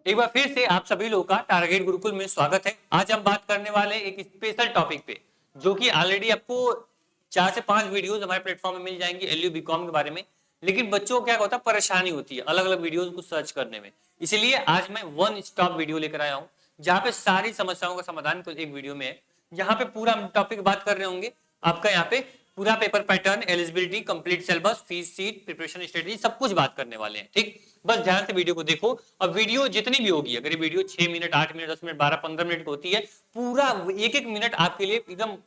एक बार फिर से आप सभी लोगों का टारगेट गुरुकुल में स्वागत है। आज हम बात करने वाले एक स्पेशल टॉपिक पे, जो कि ऑलरेडी आपको 4 से 5 वीडियोस हमारे प्लेटफॉर्म में मिल जाएंगी एलयू बीकॉम के बारे में। लेकिन बच्चों को क्या होता है, परेशानी होती है अलग अलग वीडियोस को सर्च करने में। इसलिए आज मैं वन स्टॉप वीडियो लेकर आया हूँ, जहाँ पे सारी समस्याओं का समाधान एक वीडियो में है। यहाँ पे पूरा टॉपिक बात कर रहे होंगे, आपका यहाँ पे पूरा paper pattern, eligibility, complete syllabus, fees seat, preparation strategy, सब कुछ बात करने वाले हैं। ठीक, बस ध्यान से वीडियो को देखो। और वीडियो जितनी भी होगी, अगर ये video 6 minute, 8 minute, 10 minute, 12, 15 minute की होती है, पूरा एक एक मिनट आपके लिए एकदम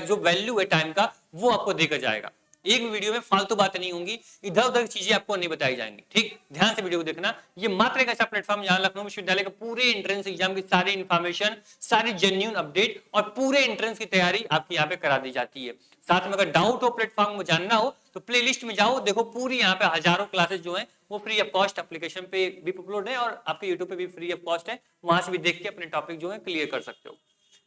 जो वैल्यू है टाइम का, वो आपको देकर जाएगा। एक वीडियो में फालतू बातें नहीं होंगी, इधर उधर चीजें आपको नहीं बताई जाएंगी। ठीक, ध्यान से वीडियो को देखना। ये मात्र एक ऐसा प्लेटफॉर्म जहां लखनऊ विश्वविद्यालय का पूरे एंट्रेंस एग्जाम की सारी इंफॉर्मेशन, सारी जेन्युइन अपडेट और पूरे एंट्रेंस की तैयारी आपकी यहाँ पे करा दी जाती है। साथ में अगर डाउट हो, प्लेटफॉर्म में जानना हो, तो प्लेलिस्ट में जाओ, देखो पूरी यहाँ पे हजारों क्लासेस जो है वो फ्री ऑफ कॉस्ट एप्लीकेशन पे भी अपलोड है और आपके यूट्यूब पे भी फ्री ऑफ कॉस्ट है। वहां से भी देख के अपने टॉपिक जो है क्लियर कर सकते हो।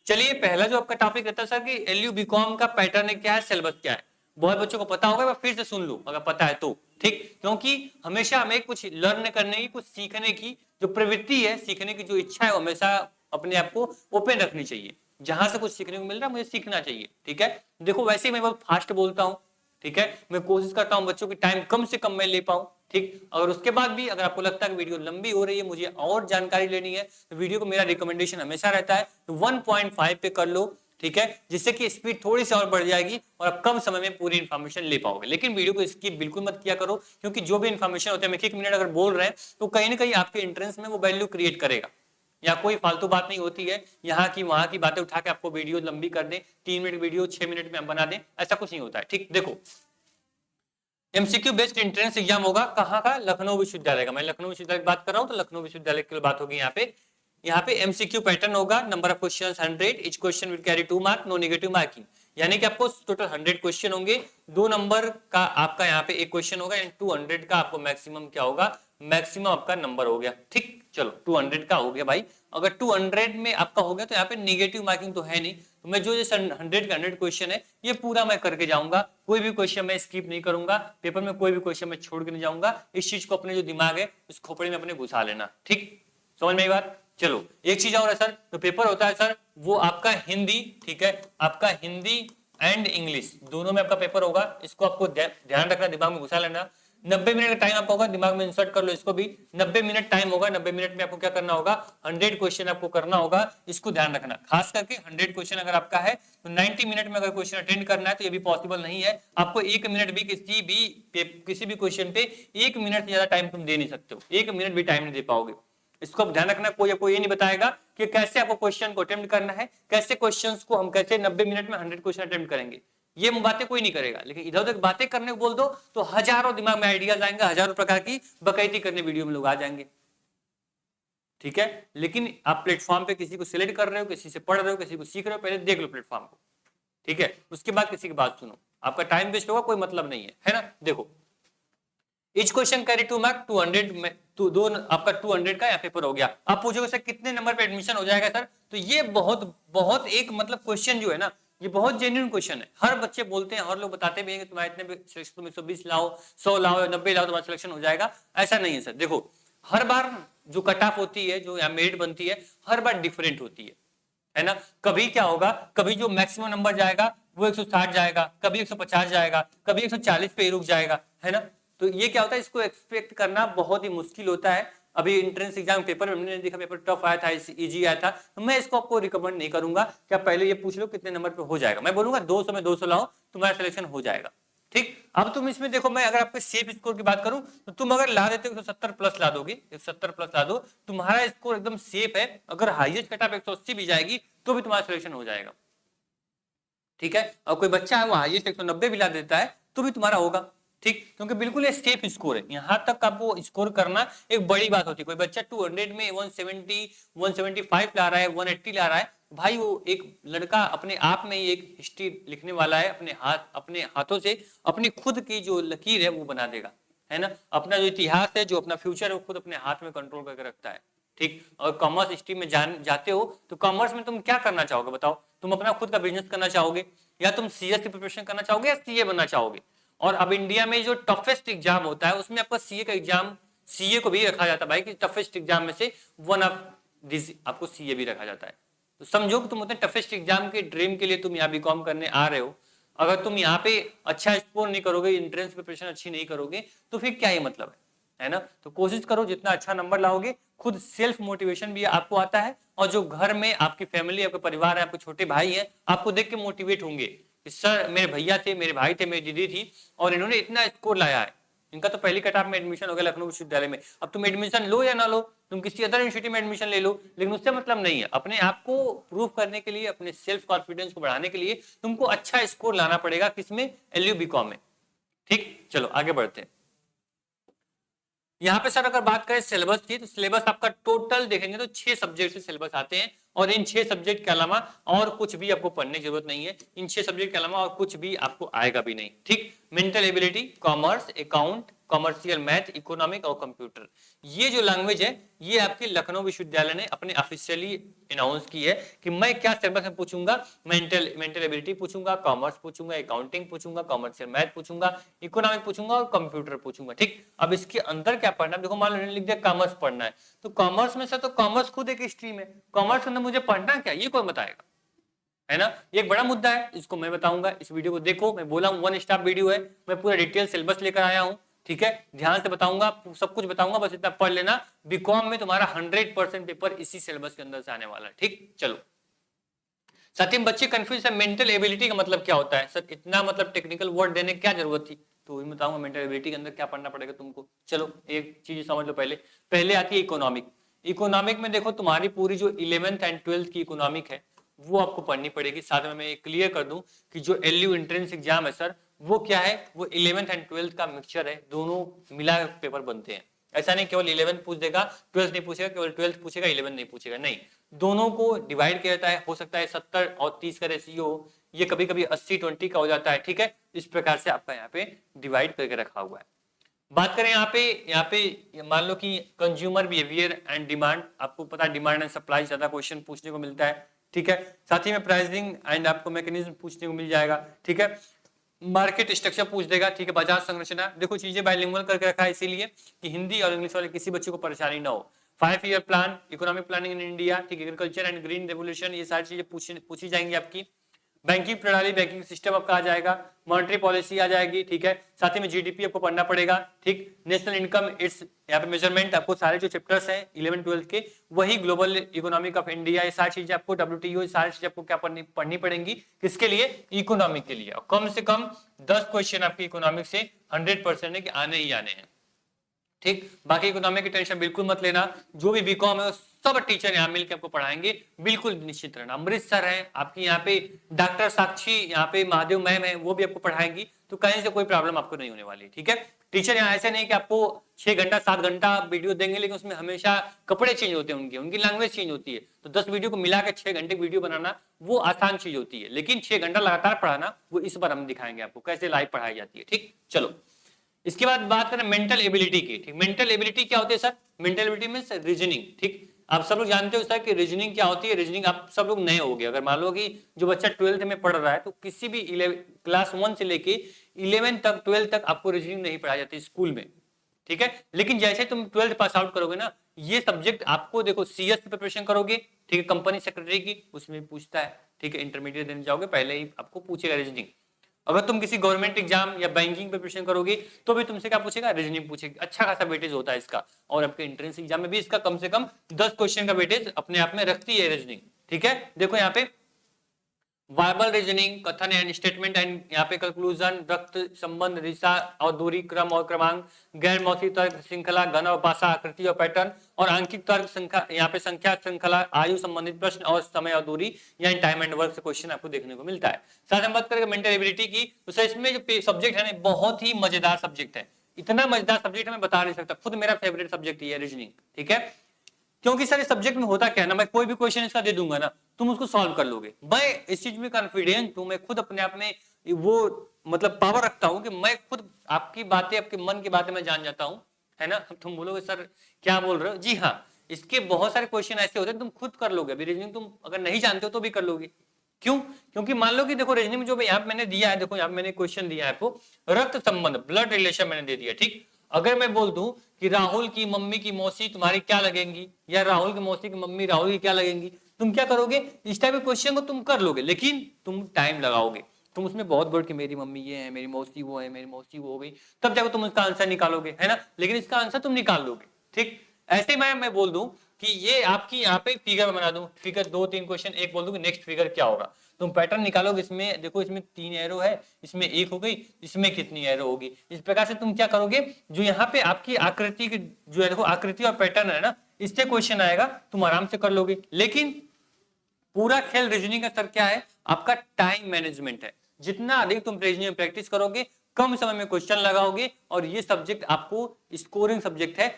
चलिए, पहला जो आपका टॉपिक रहता है सर कि एलयू बीकॉम का पैटर्न क्या है, सिलेबस क्या है। बहुत बच्चों को पता होगा, फिर से सुन लो अगर पता है तो। ठीक, क्योंकि हमेशा हमें कुछ लर्न करने की, कुछ सीखने की जो प्रवृत्ति है, सीखने की जो इच्छा है, वो हमेशा अपने आप को ओपन रखनी चाहिए। जहां से कुछ सीखने को मिल रहा है मुझे सीखना चाहिए। ठीक है, देखो वैसे ही मैं बहुत फास्ट बोलता हूँ। ठीक है, मैं कोशिश करता हूँ बच्चों की टाइम कम से कम मैं ले पाऊँ। ठीक, और उसके बाद भी अगर आपको लगता है कि वीडियो लंबी हो रही है, मुझे और जानकारी लेनी है, तो वीडियो को मेरा रिकमेंडेशन हमेशा रहता है तो 1.5 पे कर लो। ठीक है, जिससे कि स्पीड थोड़ी सी और बढ़ जाएगी और आप कम समय में पूरी इंफॉर्मेशन ले पाओगे। लेकिन वीडियो को स्किप बिल्कुल मत किया करो, क्योंकि जो भी इंफॉर्मेशन होता है, हम एक मिनट अगर बोल रहे हैं तो कहीं ना कहीं आपके एंट्रेंस में वो वैल्यू क्रिएट करेगा। या कोई फालतू बात नहीं होती है, यहाँ की वहां की बातें उठा के आपको वीडियो लंबी कर दें, 3 मिनट वीडियो 6 मिनट में हम बना दें, ऐसा कुछ नहीं होता है। ठीक, देखो एमसीक्यू बेस्ड एंट्रेंस एग्जाम होगा, कहाँ का, लखनऊ विश्वविद्यालय का। मैं लखनऊ विश्वविद्यालय की बात कर रहा हूँ तो लखनऊ विश्वविद्यालय की बात होगी यहाँ पे एमसीक्यू पैटर्न होगा। Number of questions 100, each question will carry 2 mark, no negative marking. यानी कि आपको टोटल 100 क्वेश्चन होंगे, 2 नंबर का आपका यहाँ पे एक क्वेश्चन होगा, एंड 200 का आपको मैक्सिमम क्या होगा, मैक्सिमम आपका नंबर हो गया। ठीक, चलो 200 का हो गया भाई। अगर 200 में आपका हो गया तो यहाँ पे निगेटिव मार्किंग तो है नहीं, तो मैं जो जैसे 100 का 100 क्वेश्चन है ये पूरा मैं करके जाऊंगा। कोई भी क्वेश्चन मैं स्किप नहीं करूंगा, पेपर में कोई भी क्वेश्चन मैं छोड़ के नहीं जाऊंगा। इस चीज को अपने जो दिमाग है उस खोपड़ी में अपने घुसा लेना। ठीक, समझ में आई बात। चलो एक चीज और है सर, तो पेपर होता है सर वो आपका हिंदी। ठीक है, आपका हिंदी एंड इंग्लिश दोनों में आपका पेपर होगा। इसको आपको ध्यान रखना, दिमाग में घुसा लेना। 90 मिनट का टाइम आपका होगा, दिमाग में इंसर्ट कर लो इसको भी। 90 मिनट टाइम होगा, 90 मिनट में आपको क्या करना होगा, 100 क्वेश्चन आपको करना होगा। इसको ध्यान रखना, खास करके 100 क्वेश्चन अगर आपका है तो 90 मिनट में अगर क्वेश्चन अटेंड करना है तो ये भी पॉसिबल नहीं है। आपको 1 मिनट भी किसी भी क्वेश्चन पे 1 मिनट से ज्यादा टाइम तुम दे नहीं सकते हो, 1 मिनट भी टाइम नहीं दे पाओगे। इसको ध्यान रखना, कोई आपको ये नहीं बताएगा कि कैसे आपको क्वेश्चन को अटेम्प्ट करना है, कैसे क्वेश्चंस को हम कैसे 90 मिनट में 100 क्वेश्चन अटेम्प्ट करेंगे, ये बातें कोई नहीं करेगा। लेकिन इधर उधर बातें करने को बोल दो तो हजारों दिमाग में आइडियाज आएंगे, हजारों प्रकार की बकैती करने वीडियो में लोग आ जाएंगे। ठीक है, लेकिन आप प्लेटफॉर्म पे किसी को सिलेक्ट कर रहे हो, किसी से पढ़ रहे हो, किसी को सीख रहे हो, पहले देख लो प्लेटफॉर्म को। ठीक है, उसके बाद किसी की बात सुनो, आपका टाइम वेस्ट होगा, कोई मतलब नहीं है ना। देखो इच क्वेश्चन कैरी 2 मार्क, 200 में दो आपका 200 का यहाँ पेपर हो गया। आप पूछोगे सर कितने नंबर पे एडमिशन हो जाएगा सर, तो ये बहुत बहुत एक मतलब क्वेश्चन जो है ना, ये बहुत जेन्युइन क्वेश्चन है। हर बच्चे बोलते हैं, हर लोग बताते भी हैं कि तुम्हारे इतने सिलेक्शन, तुम 120 लाओ, 100 लाओ, 90 लाओ, तुम्हारा सिलेक्शन हो जाएगा। ऐसा नहीं है सर। देखो हर बार जो कट ऑफ होती है, जो यहाँ मेरिट बनती है, हर बार डिफरेंट होती है ना। कभी क्या होगा, कभी जो मैक्सिमम नंबर जाएगा वो 160 जाएगा, कभी 150 जाएगा, कभी 140 पे ही रुक जाएगा, है ना। तो ये क्या होता है, इसको एक्सपेक्ट करना बहुत ही मुश्किल होता है। अभी एंट्रेंस एग्जाम पेपर में हमने देखा, पेपर टफ आया था, इजी आया था, तो मैं इसको आपको रिकमेंड नहीं करूंगा कि आप पहले ये पूछ लो कितने नंबर पे हो जाएगा। मैं बोलूंगा 200 में 200 लाओ, तुम्हारा सिलेक्शन हो जाएगा। ठीक, अब तुम इसमें देखो, मैं अगर आपके सेफ स्कोर की बात करूं तो तुम अगर ला देते हो 170 प्लस ला दोगे, 170 प्लस ला दो, तुम्हारा स्कोर एकदम सेफ है। अगर हाईएस्ट कट ऑफ 180 भी जाएगी तो भी तुम्हारा सिलेक्शन हो जाएगा। ठीक है, और कोई बच्चा है वो हाईएस्ट 190 भी ला देता है तो भी तुम्हारा होगा। ठीक, क्योंकि बिल्कुल ये सेफ स्कोर है। यहां तक आपको स्कोर करना एक बड़ी बात होती है। कोई बच्चा 200 में 170 175 ला रहा है, 180 ला रहा है, भाई वो एक लड़का अपने आप में ही एक हिस्ट्री लिखने वाला है। अपने हाथों से अपनी खुद की जो लकीर है वो बना देगा, है ना। अपना जो इतिहास है, जो अपना फ्यूचर है, वो खुद अपने हाथ में कंट्रोल करके रखता है। ठीक, और कॉमर्स स्ट्रीम में जाते हो तो कॉमर्स में तुम क्या करना चाहोगे बताओ। तुम अपना खुद का बिजनेस करना चाहोगे, या तुम सीएस की प्रिपरेशन करना चाहोगे, या सीए बनना चाहोगे। और अब इंडिया में जो टफेस्ट एग्जाम होता है उसमें आपका सीए का एग्जाम सीए को भी रखा जाता है भाई कि टफेस्ट एग्जाम में से वन ऑफ दिस आपको सीए भी रखा जाता है। तो समझो कि तुम उतने टफेस्ट एग्जाम के ड्रीम के लिए तुम यहाँ बीकॉम करने आ रहे हो, अगर तुम यहाँ पे अच्छा स्कोर नहीं करोगे, एंट्रेंस प्रिपरेशन अच्छी नहीं करोगे, तो फिर क्या ही मतलब है ना। तो कोशिश करो जितना अच्छा नंबर लाओगे, खुद सेल्फ मोटिवेशन भी आपको आता है, और जो घर में आपकी फैमिली, आपके परिवार है, आपके छोटे भाई हैं, आपको देख के मोटिवेट होंगे कि सर मेरे भैया थे, मेरे भाई थे, मेरी दीदी थी, और इन्होंने इतना स्कोर लाया है, इनका तो पहली कटाप में एडमिशन हो गया लखनऊ विश्वविद्यालय में। अब तुम एडमिशन लो या ना लो, तुम किसी अदर यूनिवर्सिटी में एडमिशन ले लो, लेकिन उससे मतलब नहीं है। अपने आप को प्रूव करने के लिए, अपने सेल्फ कॉन्फिडेंस को बढ़ाने के लिए तुमको अच्छा स्कोर लाना पड़ेगा, किसमें, एलयू बीकॉम में। ठीक, चलो आगे बढ़ते हैं। यहाँ पे सर अगर बात करें सिलेबस की, तो सिलेबस आपका टोटल देखेंगे तो 6 सब्जेक्ट से सिलेबस आते हैं, और इन 6 सब्जेक्ट के अलावा और कुछ भी आपको पढ़ने की जरूरत नहीं है। इन 6 सब्जेक्ट के अलावा और कुछ भी आपको आएगा भी नहीं। ठीक, mental ability, commerce, account, commercial math, economic और कंप्यूटर, ये जो लैंग्वेज है ये आपकी लखनऊ विश्वविद्यालय ने अपने ऑफिशियली अनाउंस की है कि मैं क्या सिलेबस में पूछूंगा, मेंटल एबिलिटी पूछूंगा, कॉमर्स पूछूंगा, अकाउंटिंग पूछूंगा, कॉमर्शियल मैथ पूछूंगा, इकोनॉमिक पूछूंगा और कंप्यूटर पूछूंगा। ठीक, अब इसके अंदर क्या पढ़ना है, देखो मान लो लिख दिया कॉमर्स पढ़ना है, तो कॉमर्स में से तो कॉमर्स खुद एक स्ट्रीम है, कॉमर्स के अंदर मुझे पढ़ना क्या, ये कौन बताएगा, है ना। ये एक बड़ा मुद्दा है, इसको मैं बताऊंगा। इस वीडियो को देखो, मैं बोला हूं वन स्टॉप वीडियो है, मैं पूरा डिटेल सिलेबस लेकर आया हूं, ठीक है, ध्यान से बताऊंगा, सब कुछ बताऊंगा, बस इतना पढ़ लेना। बीकॉम में तुम्हारा 100% पेपर इसी सिलेबस के अंदर से आने वाला है। ठीक, चलो। साथ ही बच्चे कंफ्यूज है, मेंटल एबिलिटी का मतलब क्या होता है सर, इतना मतलब टेक्निकल वर्ड देने की क्या जरूरत थी, तो वही बताऊंगा मेंटल एबिलिटी के अंदर क्या पढ़ना पड़ेगा तुमको। चलो एक चीज समझ लो, पहले आती है इकोनॉमिक। इकोनॉमिक में देखो तुम्हारी पूरी जो 11th एंड 12th की इकोनॉमिक है वो आपको पढ़नी पड़ेगी। साथ में मैं क्लियर कर दूं कि जो एलयू एंट्रेंस एग्जाम है सर, वो क्या है, वो 11th एंड 12th का मिक्सचर है, दोनों मिला पेपर बनते हैं। ऐसा नहीं केवल 11th पूछ देगा, 12th नहीं पूछेगा, केवल 12th पूछेगा, 11th नहीं पूछेगा, नहीं, दोनों को डिवाइड किया जाता है। हो सकता है 70 और 30 का रेशियो, ये कभी कभी 80-20 का हो जाता है। ठीक है, इस प्रकार से आपका यहाँ पे डिवाइड करके रखा हुआ है। बात करें यहाँ पे मान लो कि कंज्यूमर बिहेवियर एंड डिमांड, आपको पता है डिमांड एंड सप्लाई ज्यादा क्वेश्चन पूछने को मिलता है। ठीक है, साथ ही में प्राइसिंग एंड आपको मैकेनिज्म पूछने को मिल जाएगा। ठीक है, मार्केट स्ट्रक्चर पूछ देगा। ठीक है, बाजार संरचना, देखो चीजें बाइलिंगुअल करके रखा है इसीलिए कि हिंदी और इंग्लिश वाले किसी बच्चे को परेशानी ना हो। 5 year plan, economic planning in India, ठीक है, एग्रीकल्चर एंड ग्रीन रेवोल्यूशन, ये सारी चीजें पूछी जाएंगी आपकी। बैंकिंग प्रणाली, बैंकिंग सिस्टम आपका आ जाएगा, मॉनेटरी पॉलिसी आ जाएगी। ठीक है, साथ ही में जीडीपी आपको पढ़ना पड़ेगा। ठीक, नेशनल इनकम, इट्स यहाँ पे मेजरमेंट, आपको सारे जो चैप्टर्स हैं 11-12 के, वही ग्लोबल इकोनॉमिक ऑफ इंडिया, ये सारी चीजें आपको, WTO, सारी चीजें आपको क्या पढ़नी पड़ेंगी, किसके लिए, इकोनॉमिक के लिए। और कम से कम 10 क्वेश्चन आपकी इकोनॉमिक से 100% है कि आने ही आने हैं। ठीक, बाकी इकोनॉमिक की टेंशन बिल्कुल मत लेना, जो भी बीकॉम है सब टीचर यहाँ मिलकर आपको पढ़ाएंगे, बिल्कुल निश्चित रहना। अमृत सर है आपकी यहाँ पे, डॉक्टर साक्षी यहाँ पे, महादेव मैम है, वो भी आपको पढ़ाएंगी, तो कहीं से कोई प्रॉब्लम आपको नहीं होने वाली। ठीक है, टीचर यहाँ ऐसे नहीं कि आपको 6 घंटा 7 घंटा वीडियो देंगे, लेकिन उसमें हमेशा कपड़े चेंज होते हैं, उनकी लैंग्वेज चेंज होती है, तो 10 वीडियो को मिला के 6 घंटे वीडियो बनाना वो आसान चीज होती है, लेकिन 6 घंटा लगातार पढ़ाना वो इस बार हम दिखाएंगे आपको कैसे लाइव पढ़ाई जाती है। ठीक, चलो इसके बाद बात करें मेंटल एबिलिटी की। ठीक, मेंटल एबिलिटी क्या होती है sir, mental ability means reasoning. ठीक, आप सब लोग जानते हो सर कि रीजनिंग क्या होती है। रीजनिंग आप सब लोग नए होगे, अगर मान लो कि जो बच्चा 12th में पढ़ रहा है, तो किसी भी क्लास 1 से लेके 11 तक, 12 तक आपको रीजनिंग नहीं पढ़ाई जाती स्कूल में। ठीक है, लेकिन जैसे तुम 12th पास आउट करोगे ना, ये सब्जेक्ट आपको, देखो सीएस की प्रिपरेशन करोगे, ठीक है, कंपनी सेक्रेटरी की, उसमें पूछता है। ठीक है, इंटरमीडिएट देने जाओगे पहले ही आपको पूछेगा रीजनिंग। अगर तुम किसी गवर्नमेंट एग्जाम या बैंकिंग प्रिपरेशन करोगे तो भी तुमसे क्या पूछेगा, रीजनिंग पूछेगा। अच्छा खासा वेटेज होता है इसका, और आपके एंट्रेंस एग्जाम में भी इसका कम से कम 10 क्वेश्चन का वेटेज अपने आप में रखती है रीजनिंग। ठीक है, देखो यहाँ पे वर्बल रीजनिंग, कथन एंड स्टेटमेंट एंड यहाँ पे कंक्लूजन, रक्त संबंध, दिशा और दूरी, क्रम और क्रमांक, गैर मौखिक तर्क, श्रृंखला, घन और भाषा, आकृति और पैटर्न, और आंकिक तर्क, संख्या, यहाँ पे संख्या, श्रृंखला, आयु संबंधित प्रश्न और समय और दूरी, यानी टाइम एंड वर्क से क्वेश्चन आपको देखने को मिलता है। साथ में बात करेंगे मेंटल एबिलिटी की, तो सर इसमें जो सब्जेक्ट है ना, बहुत ही मजेदार सब्जेक्ट है। इतना मजेदार सब्जेक्ट मैं बता नहीं सकता, खुद मेरा फेवरेट सब्जेक्ट ये है रीजनिंग। ठीक है, क्योंकि सर इस सब्जेक्ट में होता क्या है ना, मैं कोई भी क्वेश्चन इसका दे दूंगा ना, तुम उसको सॉल्व कर लोगे। मैं इस चीज में कॉन्फिडेंट हूं, मैं खुद अपने आप में वो मतलब पावर रखता हूं कि मैं खुद आपकी बातें, आपके मन की बातें मैं जान जाता हूं, है ना। तुम बोलोगे सर क्या बोल रहे हो, जी हाँ, इसके बहुत सारे क्वेश्चन ऐसे होते हैं तुम खुद कर लोगे। अभी रीजनिंग तुम अगर नहीं जानते हो तो भी कर लोगे। क्यों, क्योंकि मान लो कि देखो रीजनिंग में जो यहाँ मैंने दिया है, देखो यहाँ मैंने क्वेश्चन दिया है आपको, रक्त संबंध, ब्लड रिलेशन मैंने दे दिया। ठीक, अगर मैं बोल दूं कि राहुल की मम्मी की मौसी तुम्हारी क्या लगेंगी, या राहुल की मौसी की मम्मी राहुल की क्या लगेंगी, तुम क्या करोगे, इस टाइप के क्वेश्चन को तुम कर लोगे, लेकिन तुम टाइम लगाओगे, तुम उसमें बहुत बोल कि मेरी मम्मी ये है, मेरी मौसी वो है, मेरी मौसी वो हो गई, तब जाकर तुम उसका आंसर निकालोगे, है ना, लेकिन इसका आंसर तुम निकाल लोगे। ठीक, ऐसे मैं बोल दूं कि ये आपकी यहाँ पे फिगर बना दूं, फिगर 2-3 क्वेश्चन, एक बोल दूं कि नेक्स्ट फिगर क्या होगा, तुम पैटर्न निकालोगे, इसमें देखो इसमें 3 एरो है, इसमें 1 हो गई, इसमें कितनी एरो होगी, इस प्रकार से तुम क्या करोगे, जो यहाँ पे आपकी आकृति की जो है, देखो आकृति और पैटर्न है ना, इससे क्वेश्चन आएगा, तुम आराम से कर लोगे। लेकिन पूरा खेल रीजनिंग का सर क्या है, आपका टाइम मैनेजमेंट है, जितना अधिक तुम रीजनिंग में प्रैक्टिस करोगे, कम समय में क्वेश्चन लगाओगे, और ये सब्जेक्ट आपको स्कोरिंग सब्जेक्ट है।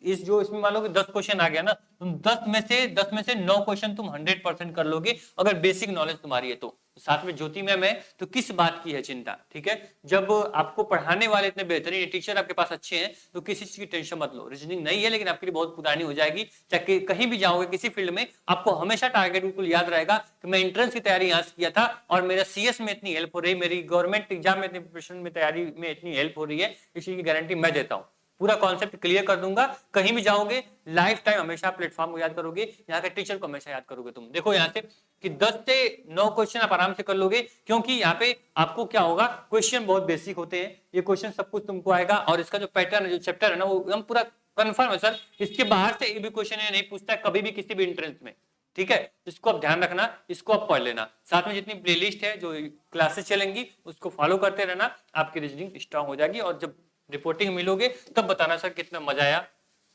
इस जो इसमें मान लो कि 10 क्वेश्चन आ गया ना, तुम 10 में से 9 क्वेश्चन तुम 100% कर लोगे, अगर बेसिक नॉलेज तुम्हारी है तो। साथ में ज्योति मैम है, तो किस बात की है चिंता, ठीक है, जब आपको पढ़ाने वाले इतने बेहतरीन टीचर आपके पास अच्छे हैं, तो किसी चीज की टेंशन मत लो। रीजनिंग नहीं है लेकिन आपके लिए बहुत पुरानी हो जाएगी, चाहे कहीं भी जाओगे किसी फील्ड में, आपको हमेशा टारगेट बिल्कुल याद रहेगा कि मैं एंट्रेंस की तैयारी यहाँ से किया था, और मेरा सीएस में इतनी हेल्प हो रही है, मेरी गवर्नमेंट एग्जाम में इतनी प्रिपरेशन में तैयारी में इतनी हेल्प हो रही है, इस चीज की गारंटी मैं देता हूँ। पूरा कॉन्सेप्ट क्लियर कर दूंगा, कहीं भी जाओगे लाइफ टाइम हमेशा प्लेटफॉर्म को याद करोगे, यहाँ के टीचर को हमेशा याद करोगे तुम। देखो यहाँ से कि 10 से 9 क्वेश्चन आप आराम से कर लोगे, क्योंकि यहाँ पे आपको क्या होगा, क्वेश्चन बहुत बेसिक होते हैं, ये क्वेश्चन सब कुछ तुमको आएगा, और इसका जो पैटर्न है, जो चैप्टर है ना, वो एकदम पूरा कंफर्म है सर, इसके बाहर से एक भी क्वेश्चन नहीं पूछता है कभी भी किसी भी एंट्रेंस में, ठीक है, इसको आप ध्यान रखना, इसको आप पढ़ लेना, साथ में जितनी प्लेलिस्ट है, जो क्लासेस चलेंगी, उसको फॉलो करते रहना, आपकी रीजनिंग स्ट्रांग हो जाएगी, और जब रिपोर्टिंग मिलोगे तब बताना सर कितना मजा आया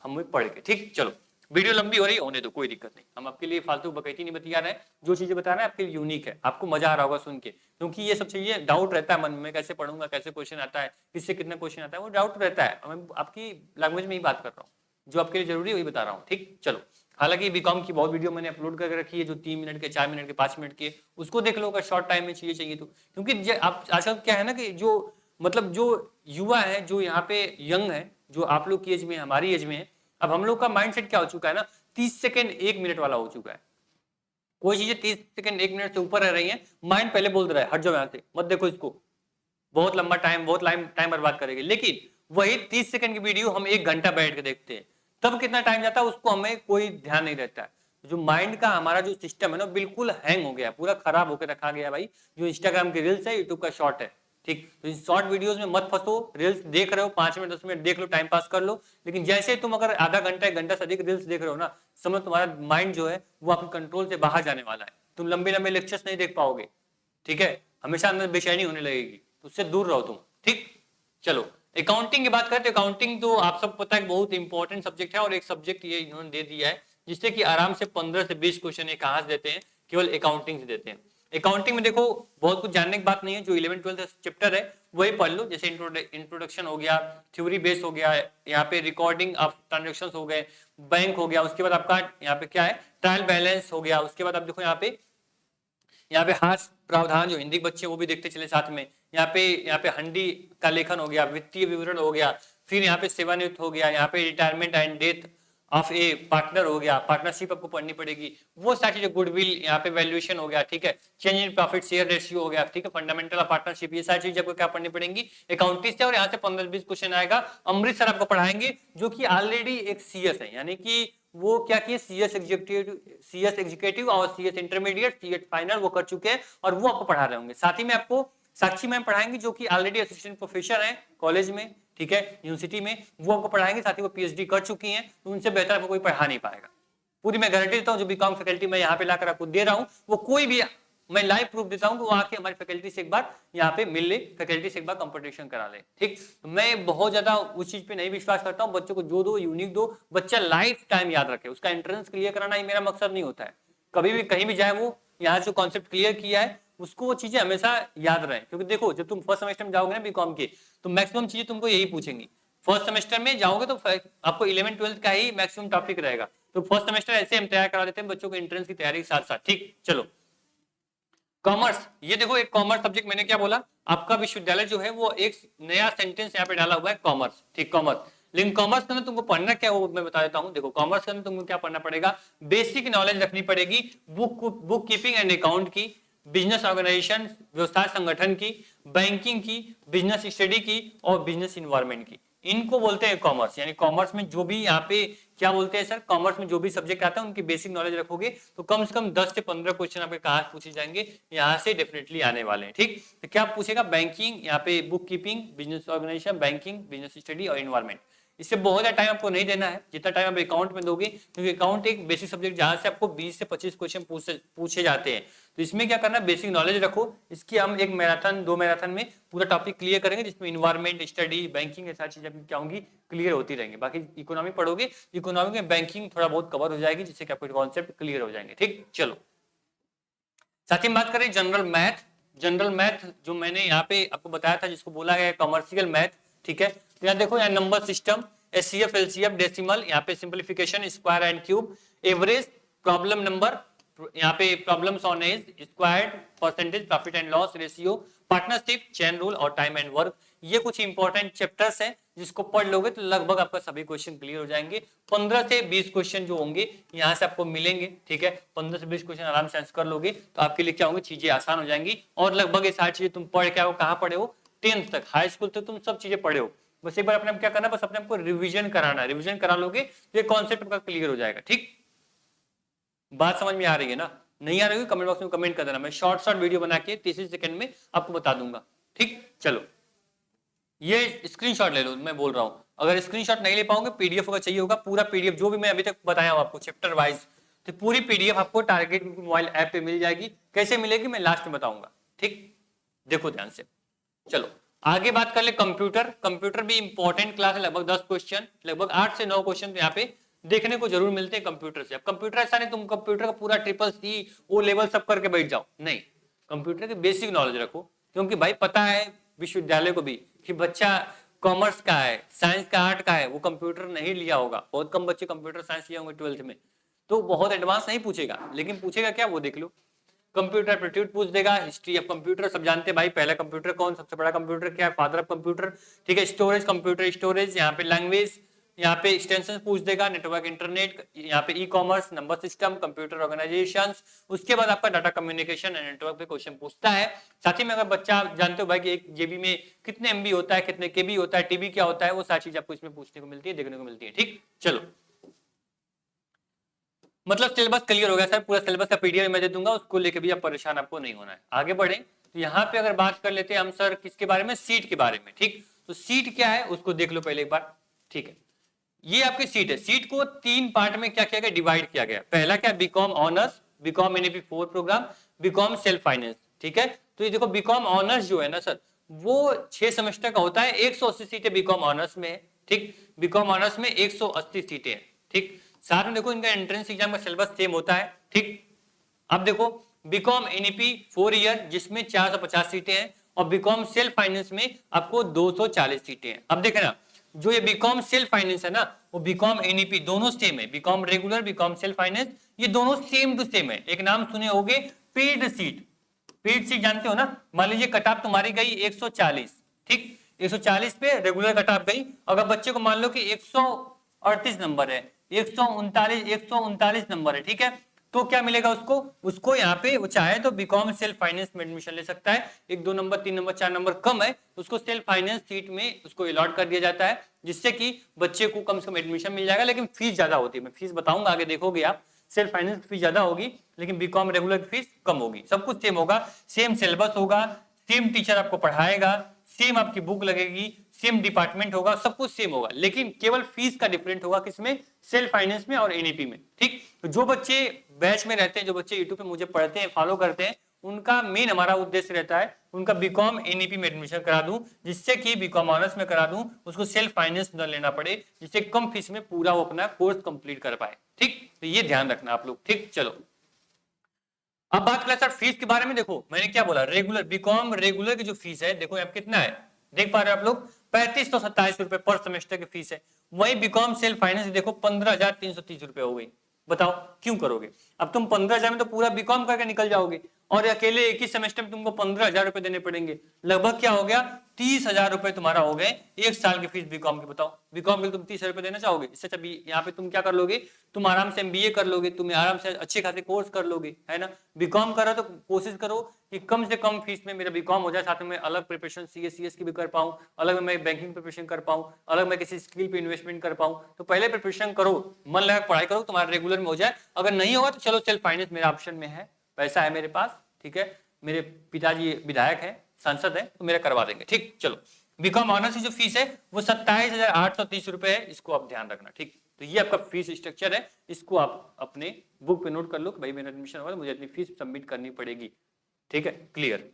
हमें पढ़ के। ठीक, चलो वीडियो लंबी हो रही, होने दो, कोई दिक्कत नहीं, हम आपके लिए फालतू बकैती नहीं बता रहे हैं, जो चीजें बता रहे हैं आपके लिए यूनिक है, आपको मजा आ रहा होगा सुन के, क्योंकि ये सब चीजें डाउट रहता है मन में, कैसे पढ़ूंगा, कैसे क्वेश्चन आता है, किससे कितना क्वेश्चन आता है, वो डाउट रहता है, मैं आपकी लैंग्वेज में ही बात कर रहा हूँ, जो आपके लिए जरूरी है वही बता रहा हूँ। ठीक, चलो, हालांकि बीकॉम की बहुत वीडियो मैंने अपलोड करके रखी है, जो 3 मिनट के, 4 मिनट के, 5 मिनट के, उसको देख लो अगर शॉर्ट टाइम में चाहिए तो, क्योंकि आप आजकल क्या है ना कि जो मतलब जो युवा है, जो यहाँ पे यंग है, जो आप लोग की एज में, हमारी एज में है, अब हम लोग का माइंडसेट क्या हो चुका है ना, 30 सेकंड 1 मिनट वाला हो चुका है, कोई चीजें 30 सेकंड 1 मिनट से ऊपर रह रही है, माइंड पहले बोल रहा है हट जाओ यहाँ से, मत देखो इसको, बहुत लंबा टाइम, बहुत टाइम बर्बाद करेगी, लेकिन वही 30 सेकंड की वीडियो हम 1 घंटा बैठ के देखते हैं, तब कितना टाइम जाता है उसको हमें कोई ध्यान नहीं रहता है। जो माइंड का हमारा जो सिस्टम है ना, बिल्कुल हैंग हो गया, पूरा खराब होकर रखा गया भाई, जो इंस्टाग्राम की रील्स है, यूट्यूब का शॉर्ट है। ठीक, तो इन शॉर्ट वीडियोस में मत फंसो, रील्स देख रहे हो 5 मिनट 10 मिनट देख लो, टाइम पास कर लो, लेकिन जैसे तुम अगर आधा घंटा 1 घंटा से अधिक रील्स देख रहे हो ना, समझ तुम्हारा माइंड जो है वो आपके कंट्रोल से बाहर जाने वाला है, तुम लंबे लंबे लेक्चर्स नहीं देख पाओगे, ठीक है, हमेशा अंदर बेचैनी होने लगेगी, तो उससे दूर रहो तुम। ठीक, चलो अकाउंटिंग की बात करें तो अकाउंटिंग तो आप सब पता है बहुत इंपॉर्टेंट सब्जेक्ट है, और एक सब्जेक्ट ये इन्होंने दे दिया है जिससे कि आराम से 15 से 20 क्वेश्चन ये कहां से देते हैं, केवल अकाउंटिंग से देते हैं। अकाउंटिंग में देखो बहुत कुछ जानने की बात नहीं है, जो 11 12 चैप्टर है वही पढ़ लो, जैसे इंट्रोडक्शन हो गया, थ्योरी बेस हो गया, यहाँ पे रिकॉर्डिंग ऑफ ट्रांजेक्शंस हो गए, बैंक हो गया, उसके बाद आपका यहाँ पे क्या है, ट्रायल बैलेंस हो गया, उसके बाद आप देखो यहाँ पे हाथ प्रावधान, जो हिंदी बच्चे वो भी देखते चले साथ में, यहाँ पे हंडी का लेखन हो गया, वित्तीय विवरण हो गया, फिर यहाँ पे सेवानिवृत्त हो गया, यहाँ पे retirement and death of A partner हो गया, पार्टनरशिप आपको पढ़नी पड़ेगी, वो सारी चीजें, गुडविल, यहाँ पे वैल्यूएशन हो गया, ठीक है, change in profit share ratio हो गया, ठीक है, फंडामेंटल ऑफ पार्टनरशिप, ये सारी चीजें आपको क्या पढ़नी पड़ेंगी अकाउंटिंग से, और यहाँ से 15-20 क्वेश्चन आएगा। अमृत सर आपको पढ़ाएंगे, जो कि ऑलरेडी एक सीएस है, यानी कि वो क्या किए, सीएस एग्जीक्यूटिव और सीएस इंटरमीडिएट, सीएस फाइनल वो कर चुके हैं, और वो आपको पढ़ा रहे होंगे। साथ ही में आपको साक्षी मैम पढ़ाएंगे, जो कि ऑलरेडी असिस्टेंट प्रोफेसर हैं कॉलेज में, ठीक है, यूनिवर्सिटी में, वो आपको पढ़ाएंगे, साथ ही वो पीएचडी कर चुकी हैं, तो उनसे बेहतर आपको कोई पढ़ा नहीं पाएगा, पूरी मैं गारंटी देता हूं, जो बीकॉम फैकल्टी मैं यहाँ पे लाकर आपको दे रहा हूँ, वो कोई भी, मैं लाइव प्रूफ देता हूँ कि वो आके हमारी फैकल्टी से एक बार यहाँ पे मिल ले, फैकल्टी से एक बार कंपटीशन करा ले। ठीक, मैं बहुत ज्यादा उस चीज पे नहीं विश्वास करता हूँ, बच्चों को जो दो यूनिक दो, बच्चा लाइफ टाइम याद रखे, उसका एंट्रेंस क्लियर कराना ही मेरा मकसद नहीं होता है, कभी भी कहीं भी जाए वो यहाँ जो कॉन्सेप्ट क्लियर किया है उसको वो चीजें हमेशा याद रहे, क्योंकि देखो जब तुम फर्स्ट सेमेस्टर में जाओगे ना बीकॉम के, तो मैक्सिमम चीजें तुमको यही पूछेंगी, फर्स्ट सेमेस्टर में जाओगे तो आपको 11 12 का ही मैक्सिमम टॉपिक रहेगा, तो फर्स्ट सेमेस्टर ऐसे हम तैयार करा देते हैं बच्चों को एंट्रेंस की तैयारी के साथ साथ। ठीक, चलो कॉमर्स, ये देखो एक कॉमर्स सब्जेक्ट, मैंने क्या बोला, आपका विश्वविद्यालय जो है वो एक नया सेंटेंस यहाँ पे डाला हुआ है कॉमर्स, ठीक, कॉमर्स, लेकिन कॉमर्स के अंदर तुमको पढ़ना क्या वो मैं बता देता हूँ। देखो कॉमर्स के अंदर तुमको क्या पढ़ना पड़ेगा, बेसिक नॉलेज रखनी पड़ेगी बुक कीपिंग एंड अकाउंट की, बिजनेस ऑर्गेनाइजेशन, व्यवसाय संगठन की, बैंकिंग की, बिजनेस स्टडी की, और बिजनेस इन्वायरमेंट की, इनको बोलते हैं कॉमर्स। यानी कॉमर्स में जो भी यहाँ पे क्या बोलते हैं सर, कॉमर्स में जो भी सब्जेक्ट आता है उनकी बेसिक नॉलेज रखोगे तो कम से कम 10 से 15 क्वेश्चन आपके कहाँ पूछे जाएंगे, यहाँ से डेफिनेटली आने वाले हैं। ठीक, तो क्या पूछेगा, बैंकिंग, यहाँ पे book keeping, business organisation, banking, business study और इन्वायरमेंट। इससे बहुत ज्यादा टाइम आपको नहीं देना है, जितना टाइम आप अकाउंट में दोगे, क्योंकि अकाउंट एक बेसिक सब्जेक्ट जहां से आपको 20 से 25 क्वेश्चन पूछे जाते हैं। तो इसमें क्या करना, बेसिक नॉलेज रखो। इसकी हम एक मैराथन 2 मैराथन में पूरा टॉपिक क्लियर करेंगे, जिसमें इन्वायरमेंट, स्टडी, बैंकिंग, ये सारी चीजें क्या होंगी, क्लियर होती रहेंगी। बाकी इकोनॉमी पढ़ोगे, इकोनॉमी में बैंकिंग थोड़ा बहुत कवर हो जाएगी, जिससे कि आपको कॉन्सेप्ट क्लियर हो जाएंगे। ठीक, चलो साथ ही बात करें जनरल मैथ। जनरल मैथ जो मैंने यहाँ पे आपको बताया था, जिसको बोला गया कमर्शियल मैथ। ठीक है, तो यहाँ देखो, यहाँ number system, HCF, LCF, decimal, यहाँ पे simplification, square and cube, average, problem number, यहाँ पे problems on age, squared, percentage, profit and loss ratio, partnership, chain rule और टाइम एंड वर्क। ये कुछ इंपॉर्टेंट चैप्टर्स हैं, जिसको पढ़ लोगे तो लगभग आपका सभी क्वेश्चन क्लियर हो जाएंगे। 15 से 20 क्वेश्चन जो होंगे यहाँ से आपको मिलेंगे। ठीक है, 15 से 20 क्वेश्चन आराम से आंसर कर लोगे तो आपके लिए क्या होंगे, चीजें आसान हो जाएंगी। और लगभग ये सारी चीजें तुम पढ़ के आओ, कहाँ पढ़े हो, 10th तक, हाई स्कूल तक तुम सब चीजें पढ़े हो। बस एक बार अपने क्या करना, बस अपने आपको रिविजन कराना है। रिविजन करा लोगे तो ये कॉन्सेप्ट आपका क्लियर हो जाएगा। ठीक, बात समझ में आ रही है ना? नहीं आ रही है कमेंट बॉक्स में कमेंट कर देना, मैं शॉर्ट वीडियो बना के 30 सेकंड में आपको बता दूंगा। ठीक, चलो ये स्क्रीनशॉट ले लो, मैं बोल रहा हूं। अगर स्क्रीनशॉट नहीं ले पाओगे, पीडीएफ होगा, चाहिए होगा पूरा पीडीएफ, जो भी मैं अभी तक बताया हूं आपको चैप्टर वाइज, तो पूरी पीडीएफ आपको टारगेट मोबाइल ऐप पे मिल जाएगी। कैसे मिलेगी मैं लास्ट में बताऊंगा। ठीक, देखो ध्यान से। चलो आगे बात कर ले कंप्यूटर। कंप्यूटर भी इंपॉर्टेंट क्लास है, लगभग 10 क्वेश्चन, लगभग 8 से 9 क्वेश्चन यहाँ पे देखने को जरूर मिलते हैं कंप्यूटर से। अब कंप्यूटर ऐसा नहीं तुम कंप्यूटर का पूरा ट्रिपल सी ओ लेवल सब करके बैठ जाओ, नहीं, कंप्यूटर की बेसिक नॉलेज रखो। क्योंकि भाई पता है विश्वविद्यालय को भी कि बच्चा कॉमर्स का है, साइंस का, आर्ट का है, वो कंप्यूटर नहीं लिया होगा। बहुत कम बच्चे कंप्यूटर साइंस लिए होंगे 12th में, तो बहुत एडवांस नहीं पूछेगा, लेकिन पूछेगा क्या, वो देख लो। कंप्यूटर एप्टीट्यूड पूछ देगा, हिस्ट्री ऑफ कंप्यूटर, सब जानते हैं भाई पहला कंप्यूटर कौन, सबसे बड़ा कंप्यूटर क्या है, फादर ऑफ कंप्यूटर। ठीक है, स्टोरेज, कंप्यूटर स्टोरेज, यहाँ पे लैंग्वेज, यहाँ पे एक्सटेंशन पूछ देगा, नेटवर्क, इंटरनेट, यहाँ पे e commerce, number system, computer organisations. उसके बाद आपका डाटा कम्युनिकेशन एंड नेटवर्क पे क्वेश्चन पूछता है। साथ ही में अगर बच्चा, आप जानते हो भाई कि एक जेबी में कितने एमबी होता है, कितने केबी होता है, टीबी क्या होता है, वो सारी चीज आपको इसमें पूछने को मिलती है, देखने को मिलती है। ठीक, चलो मतलब सिलेबस क्लियर हो गया सर, पूरा सिलेबस का पीडीएफ मैं दे दूंगा, उसको लेके भी आप परेशान आपको नहीं होना है। आगे बढ़े तो यहाँ पे अगर बात कर लेते हैं हम सर किसके बारे में, सीट के बारे में। ठीक, तो सीट क्या है उसको देख लो पहले एक बार। ठीक है, ये आपकी सीट है। सीट को 3 पार्ट में क्या किया गया, डिवाइड किया गया। पहला क्या, BCom honours, BCom NEP 4 programme, BCom self finance. ठीक है, तो ये देखो बीकॉम ऑनर्स जो है ना सर, वो 6 सेमेस्टर का होता है, 180 सीटें बीकॉम ऑनर्स में है। ठीक, बीकॉम ऑनर्स में 180 सीटें हैं। ठीक, साथ में देखो इनका एंट्रेंस एग्जाम का सिलेबस सेम होता है। ठीक, अब देखो बीकॉम एनईपी 4 ईयर जिसमें 450 सीटें हैं, और बीकॉम सेल्फ फाइनेंस में आपको 240 सीटें हैं। अब देखना, जो ये बीकॉम सेल्फ फाइनेंस है ना, वो बीकॉम एनईपी दोनों सेम है, BCom regular, BCom self finance, ये दोनों सेम टू सेम है। एक नाम सुने होगे पेड सीट, पेड सीट जानते हो ना। मान लीजिए कट ऑफ तुम्हारी गई 140, ठीक, 140 पे रेगुलर कट ऑफ गई। अगर बच्चे को मान लो कि 138 नंबर है, 139 नंबर है, ठीक है, तो क्या मिलेगा उसको, उसको यहाँ पे वो चाहे तो बीकॉम सेल्फ फाइनेंस में एडमिशन ले सकता है। 1 2 नंबर 3 नंबर 4 नंबर कम है, उसको सेल्फ फाइनेंस सीट में उसको अलॉट कर दिया जाता है, जिससे कि बच्चे को कम से कम एडमिशन मिल जाएगा। लेकिन फीस ज्यादा होती है, मैं फीस बताऊंगा आगे, देखोगे आप। सेल्फ फाइनेंस की फीस ज्यादा होगी, लेकिन बीकॉम रेगुलर की फीस कम होगी। सब कुछ सेम होगा, सेम सिलेबस होगा, सेम टीचर आपको पढ़ाएगा, सेम आपकी बुक लगेगी, सेम डिपार्टमेंट होगा, सब कुछ सेम होगा, लेकिन केवल फीस का डिफरेंट होगा, किसमें, सेल्फ फाइनेंस में और एनईपी में। ठीक, तो जो बच्चे बैच में रहते हैं, जो बच्चे यूट्यूब पे मुझे पढ़ते हैं, फॉलो करते हैं, उनका मेन हमारा उद्देश्य रहता है उनका बीकॉम एनईपी में एडमिशन करा दूं, जिससे कि बीकॉम ऑनर्स में करा दूं, उसको सेल्फ फाइनेंस न लेना पड़े, जिससे कम फीस में पूरा वो अपना कोर्स कंप्लीट कर पाए। ठीक, तो ये ध्यान रखना आप लोग। ठीक, चलो अब बात करें सर फीस के बारे में। देखो मैंने क्या बोला, रेगुलर, बीकॉम रेगुलर की जो फीस है, देखो आप कितना है, देख पा रहे हो आप लोग, 3527 रुपए पर सेमेस्टर की फीस है। वही बीकॉम सेल्फ फाइनेंस देखो 15,330 रुपए हो गई। बताओ क्यों करोगे, अब तुम 15,000 में तो पूरा बीकॉम करके निकल जाओगे, और अकेले एक ही सेमेस्टर में तुमको 15,000 रुपए देने पड़ेंगे। लगभग क्या हो गया, 30,000 रुपए तुम्हारा हो गए एक साल की फीस बीकॉम की। बताओ बीकॉम के तुम 30,000 रुपए देना चाहोगे? इससे अच्छा यहाँ पे तुम क्या कर लोगे, तुम आराम से एमबीए कर लोगे, तुम आराम से अच्छे खासे कोर्स कर लोगे, है ना। बीकॉम करो तो कोशिश करो कि कम से कम फीस में मेरा बीकॉम हो जाए, साथ में अलग प्रिपरेशन सीएस की भी कर पाऊं, अलग मैं बैंकिंग प्रिपरेशन कर पाऊं, अलग मैं किसी स्किल पे इन्वेस्टमेंट कर पाऊं। तो पहले प्रिपरेशन करो, मन लगा पढ़ाई करो, तुम्हारा रेगुलर में हो जाए। अगर नहीं होगा तो चलो सेल्फ फाइनेंस मेरा ऑप्शन में है, पैसा है मेरे पास, ठीक है, मेरे पिताजी विधायक है, सांसद है, तो मेरा करवा देंगे। ठीक, चलो बीकॉम ऑनर्स की जो फीस है वो 27,830 रुपए है, इसको आप ध्यान रखना। ठीक, तो ये आपका फीस स्ट्रक्चर है, इसको आप अपने बुक पे नोट कर लो कि भाई मेरा एडमिशन होगा तो मुझे इतनी फीस सबमिट करनी पड़ेगी। ठीक है, क्लियर।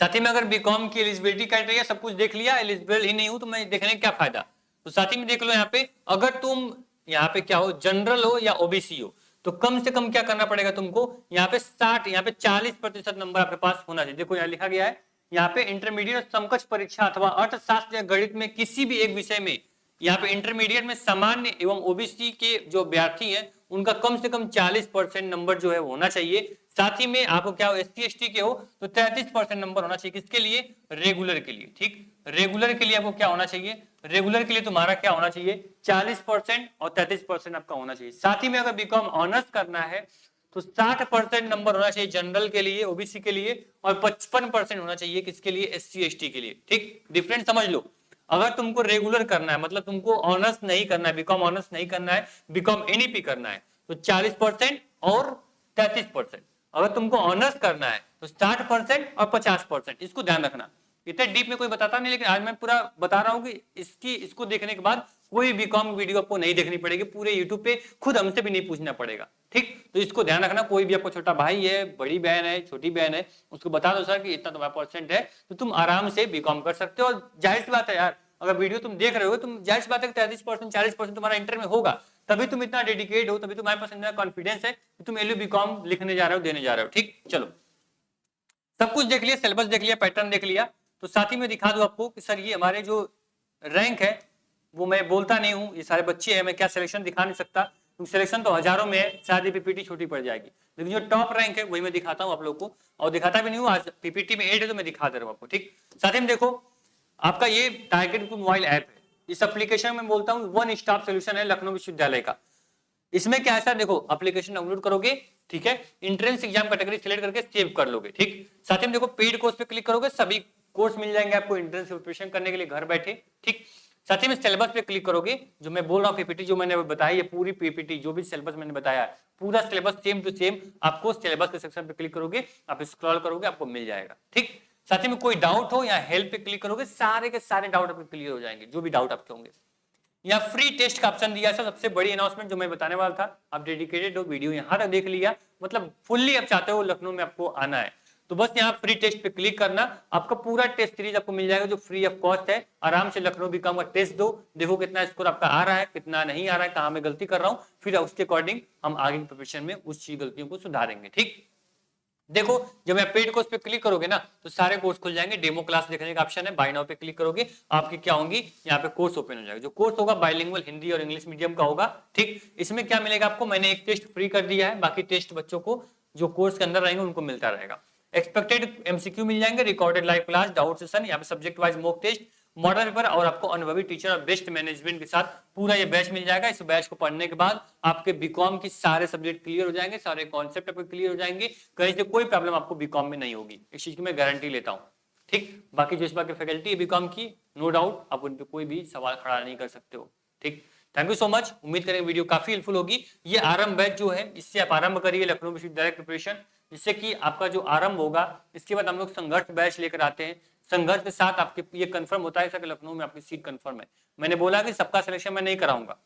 साथ ही में अगर बीकॉम की एलिजिबिलिटी क्राइटेरिया सब कुछ देख लिया, एलिजिबल ही नहीं हूं तो मैं देखने का क्या फायदा। तो साथ ही में देख लो यहाँ पे, अगर तुम यहाँ पे क्या हो, जनरल हो या ओबीसी हो, तो कम से कम क्या करना पड़ेगा तुमको, यहाँ पे 60, यहाँ पे 40% नंबर आपके पास होना चाहिए। देखो यहाँ लिखा गया है, यहाँ पे इंटरमीडिएट और समकक्ष परीक्षा अथवा अर्थशास्त्र या गणित में किसी भी एक विषय में, यहाँ पे इंटरमीडिएट में सामान्य एवं ओबीसी के जो अभ्यर्थी हैं उनका कम से कम 40% नंबर जो है होना चाहिए। साथ ही में आपको क्या हो, एससी एसटी के हो तो 33% नंबर होना चाहिए। किसके लिए? रेगुलर के लिए। ठीक, रेगुलर के लिए आपको क्या होना चाहिए, रेगुलर के लिए तुम्हारा क्या होना चाहिए, 40% और 33% आपका होना चाहिए। साथ ही में अगर बीकॉम ऑनर्स करना है तो 60% नंबर होना चाहिए जनरल के लिए, ओबीसी के लिए, और 55% होना चाहिए किसके लिए, एससी एसटी के लिए। ठीक, डिफरेंस समझ लो। अगर तुमको रेगुलर करना है, मतलब तुमको ऑनर्स नहीं करना है, बीकॉम ऑनर्स नहीं करना है, बीकॉम एनईपी करना है, तो 40% और 33%। अगर तुमको ऑनर्स करना है तो 60% और 50%, इसको ध्यान रखना। इतने डीप में कोई बताता नहीं, लेकिन आज मैं पूरा बता रहा हूं कि इसको देखने के बाद कोई बीकॉम वीडियो आपको नहीं देखनी पड़ेगी, पूरे यूट्यूब पे खुद हमसे भी नहीं पूछना पड़ेगा। ठीक, तो इसको ध्यान रखना। कोई भी आपको छोटा भाई है, बड़ी बहन है, छोटी बहन है, उसको बता दो सर कि इतना तुम्हारा परसेंट है, तो तुम आराम से बीकॉम कर सकते हो। और जाहिर सी बात है यार, अगर वीडियो तुम देख रहे हो, तुम जाहिर सी बात है 33% 40% तुम्हारा इंटर में होगा, तभी तुम इतना डेडिकेट हो, तभी तुम्हारे पास इतना कॉन्फिडेंस है कि तुम एलयू बीकॉम लिखने जा रहे हो, देने जा रहे हो। ठीक, चलो सब कुछ देख लिया, सिलेबस देख लिया, पैटर्न देख लिया, तो साथ ही में दिखा दूं आपको कि सर ये हमारे जो रैंक है वो मैं बोलता नहीं हूं, ये सारे बच्चे हैं, मैं क्या सिलेक्शन दिखा नहीं सकता क्योंकि सिलेक्शन तो हजारों में है, शायद ये पीपीटी छोटी पड़ जाएगी, लेकिन जो टॉप रैंक है वही मैं दिखाता हूं आप लोग को, और दिखाता भी नहीं हूं, आज पीपीटी में ऐड है तो मैं दिखा दे रहा हूं आपको। ठीक, साथ ही में देखो आपका ये टारगेट मोबाइल ऐप है, इस एप्लीकेशन में बोलता हूँ वन स्टॉप सोल्यूशन है लखनऊ विश्वविद्यालय का। इसमें क्या है सर, देखो एप्लीकेशन डाउनलोड करोगे, ठीक है, एंट्रेंस एग्जाम कैटेगरी सिलेक्ट करके सेव कर लोगे। ठीक, साथ ही में देखो पेड कोर्स पे क्लिक करोगे, सभी कोर्स मिल जाएंगे आपको एंट्रेंस प्रिपरेशन करने के लिए घर बैठे। ठीक, साथ ही में सिलेबस पे क्लिक करोगे, जो मैं बोल रहा हूँ पीपीटी जो मैंने बताया, ये पूरी पीपीटी जो भी सिलेबस मैंने बताया पूरा सिलेबस सेम टू सेम आपको सिलेबस के सेक्शन पे क्लिक करोगे, आप स्क्रॉल करोगे आपको मिल जाएगा। ठीक, साथ ही में कोई डाउट हो या हेल्प पे क्लिक करोगे, सारे के सारे डाउट आपके क्लियर हो जाएंगे, जो भी डाउट आपके होंगे। या फ्री टेस्ट का ऑप्शन दिया है, सबसे बड़ी अनाउंसमेंट जो मैं बताने वाला था, आप डेडिकेटेड हो, वीडियो यहां तक देख लिया, मतलब फुल्ली आप चाहते हो लखनऊ में आपको आना है, तो बस यहाँ फ्री टेस्ट पे क्लिक करना, आपका पूरा टेस्ट सीरीज आपको मिल जाएगा जो फ्री ऑफ कॉस्ट है। आराम से लखनऊ बीकॉम का टेस्ट दो, देखो कितना स्कोर आपका आ रहा है, कितना नहीं आ रहा है, कहां मैं गलती कर रहा हूं, फिर उसके अकॉर्डिंग हम आगे की प्रिपरेशन में उस चीज गलतियों को सुधारेंगे। ठीक, देखो जब आप पेड कोर्स पे क्लिक करोगे ना तो सारे कोर्स खुल जाएंगे, डेमो क्लास देखने का ऑप्शन है, बाय नाउ पे क्लिक करोगे, आपकी क्या होंगी, यहाँ पे कोर्स ओपन हो जाएगा। जो कोर्स होगा बाइलिंगुअल हिंदी और इंग्लिश मीडियम का होगा। ठीक, इसमें क्या मिलेगा आपको, मैंने एक टेस्ट फ्री कर दिया है, बाकी टेस्ट बच्चों को जो कोर्स के अंदर रहेंगे उनको मिलता रहेगा। एक्सपेक्टेड एमसीक्यू मिल जाएंगे, recorded live class, doubt session, यहाँ पे subject wise mock test, model paper, और आपको अनुभवी टीचर और बेस्ट मैनेजमेंट के साथ पूरा ये बैच मिल जाएगा। इस बैच को पढ़ने के बाद आपके बीकॉम की सारे सब्जेक्ट क्लियर हो जाएंगे, सारे कॉन्सेप्ट आपके क्लियर हो जाएंगे, कहीं से कोई प्रॉब्लम आपको बीकॉम में नहीं होगी, इस चीज की मैं गारंटी लेता हूँ। ठीक, बाकी जो इस बार की फैकल्टी है बीकॉम की, नो डाउट आप उन पर कोई भी सवाल खड़ा नहीं कर सकते हो। ठीक, थैंक यू सो मच, उम्मीद करेंगे वीडियो काफी हेल्पफुल होगी। ये आरंभ बैच जो है इससे आप आरंभ करिए लखनऊ विश्वविद्यालय प्रिपरेशन, जिससे कि आपका जो आरंभ होगा इसके बाद हम लोग संघर्ष बैच लेकर आते हैं, संघर्ष के साथ आपके ये कंफर्म होता है कि लखनऊ में आपकी सीट कंफर्म है। मैंने बोला कि सबका सिलेक्शन मैं नहीं कराऊंगा,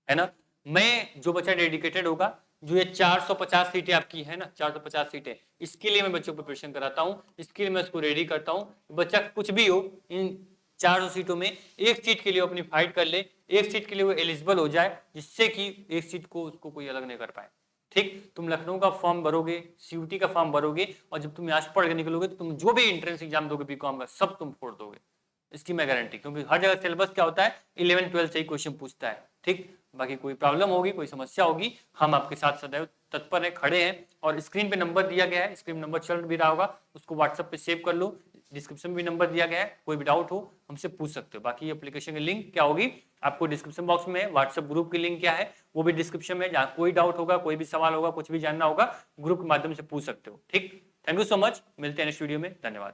है ना, मैं जो बच्चा डेडिकेटेड होगा, जो ये 450 सीटें आपकी है ना, 450 सीटें, इसके लिए मैं बच्चों को प्रिपरेशन कराता हूँ, इसके लिए मैं उसको रेडी करता हूँ। बच्चा कुछ भी हो, इन 400 सीटों में एक सीट के लिए अपनी फाइट कर ले, एक सीट के लिए वो एलिजिबल हो जाए, जिससे कि एक सीट को उसको कोई अलग नहीं कर पाए। ठीक, तुम लखनऊ का फॉर्म भरोगे, सीयूटी का फॉर्म भरोगे, और जब तुम यहाँ से पढ़ के निकलोगे तो तुम जो भी एंट्रेंस एग्जाम दोगे बीकॉम का सब तुम फोड़ दोगे, इसकी मैं गारंटी, क्योंकि हर जगह सिलेबस क्या होता है 11 12 से ही क्वेश्चन पूछता है। ठीक, बाकी कोई प्रॉब्लम होगी, कोई समस्या होगी, हम आपके साथ सदैव तत्पर हैं, खड़े हैं। और स्क्रीन पे नंबर दिया गया है, स्क्रीन नंबर चल भी रहा होगा, उसको व्हाट्सएप पे सेव कर लो, डिस्क्रिप्शन में भी नंबर दिया गया है, कोई भी डाउट हो हमसे पूछ सकते हो। बाकी एप्लीकेशन की लिंक क्या होगी आपको डिस्क्रिप्शन बॉक्स में है, व्हाट्सएप ग्रुप की लिंक क्या है वो भी डिस्क्रिप्शन में, जहाँ कोई डाउट होगा, कोई भी सवाल होगा, कुछ भी जानना होगा, ग्रुप के माध्यम से पूछ सकते हो। ठीक, थैंक यू सो मच, मिलते हैं नेक्स्ट वीडियो में, धन्यवाद।